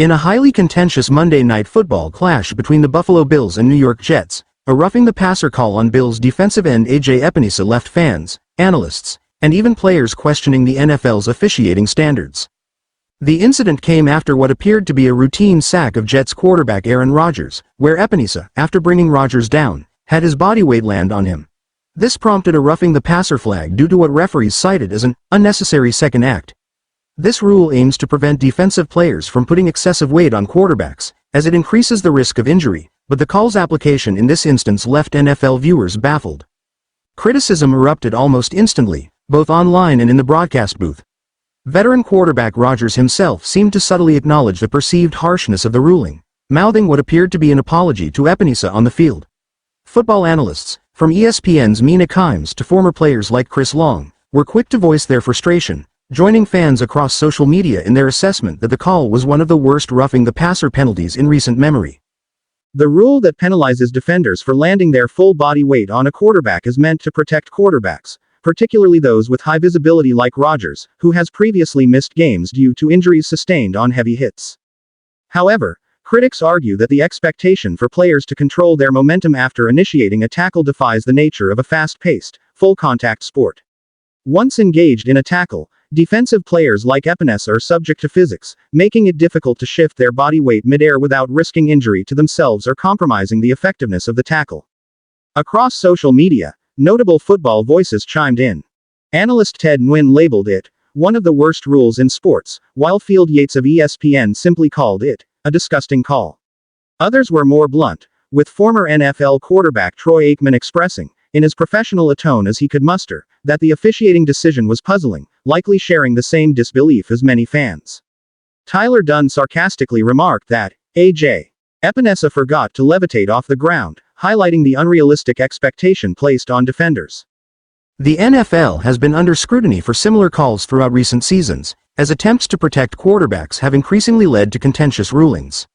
In a highly contentious Monday Night Football clash between the Buffalo Bills and New York Jets, a roughing the passer call on Bills defensive end A.J. Epinesa left fans, analysts, and even players questioning the NFL's officiating standards. The incident came after what appeared to be a routine sack of Jets quarterback Aaron Rodgers, where Epinesa, after bringing Rodgers down, had his body weight land on him. This prompted a roughing the passer flag due to what referees cited as an unnecessary second act. This rule aims to prevent defensive players from putting excessive weight on quarterbacks, as it increases the risk of injury, but the call's application in this instance left NFL viewers baffled. Criticism erupted almost instantly, both online and in the broadcast booth. Veteran quarterback Rodgers himself seemed to subtly acknowledge the perceived harshness of the ruling, mouthing what appeared to be an apology to Epinesa on the field. Football analysts, from ESPN's Mina Kimes to former players like Chris Long, were quick to voice their frustration, joining fans across social media in their assessment that the call was one of the worst roughing the passer penalties in recent memory. The rule that penalizes defenders for landing their full body weight on a quarterback is meant to protect quarterbacks, particularly those with high visibility like Rodgers, who has previously missed games due to injuries sustained on heavy hits. However, critics argue that the expectation for players to control their momentum after initiating a tackle defies the nature of a fast-paced, full-contact sport. Once engaged in a tackle, defensive players like Epinesa are subject to physics, making it difficult to shift their body weight mid-air without risking injury to themselves or compromising the effectiveness of the tackle. Across social media, notable football voices chimed in. Analyst Ted Nguyen labeled it one of the worst rules in sports, while Field Yates of ESPN simply called it a disgusting call. Others were more blunt, with former NFL quarterback Troy Aikman expressing, in as professional a tone as he could muster, that the officiating decision was puzzling, likely sharing the same disbelief as many fans. Tyler Dunn sarcastically remarked that A.J. Epinesa forgot to levitate off the ground, highlighting the unrealistic expectation placed on defenders. The NFL has been under scrutiny for similar calls throughout recent seasons, as attempts to protect quarterbacks have increasingly led to contentious rulings.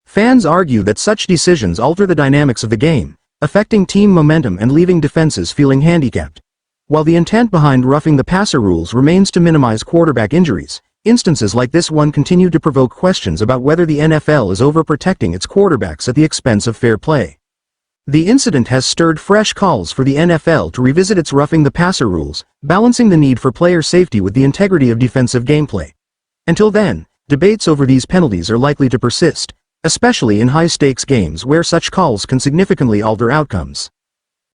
Fans argue that such decisions alter the dynamics of the game, affecting team momentum and leaving defenses feeling handicapped. While the intent behind roughing the passer rules remains to minimize quarterback injuries, instances like this one continue to provoke questions about whether the NFL is overprotecting its quarterbacks at the expense of fair play. The incident has stirred fresh calls for the NFL to revisit its roughing the passer rules, balancing the need for player safety with the integrity of defensive gameplay. Until then, debates over these penalties are likely to persist, especially in high-stakes games where such calls can significantly alter outcomes.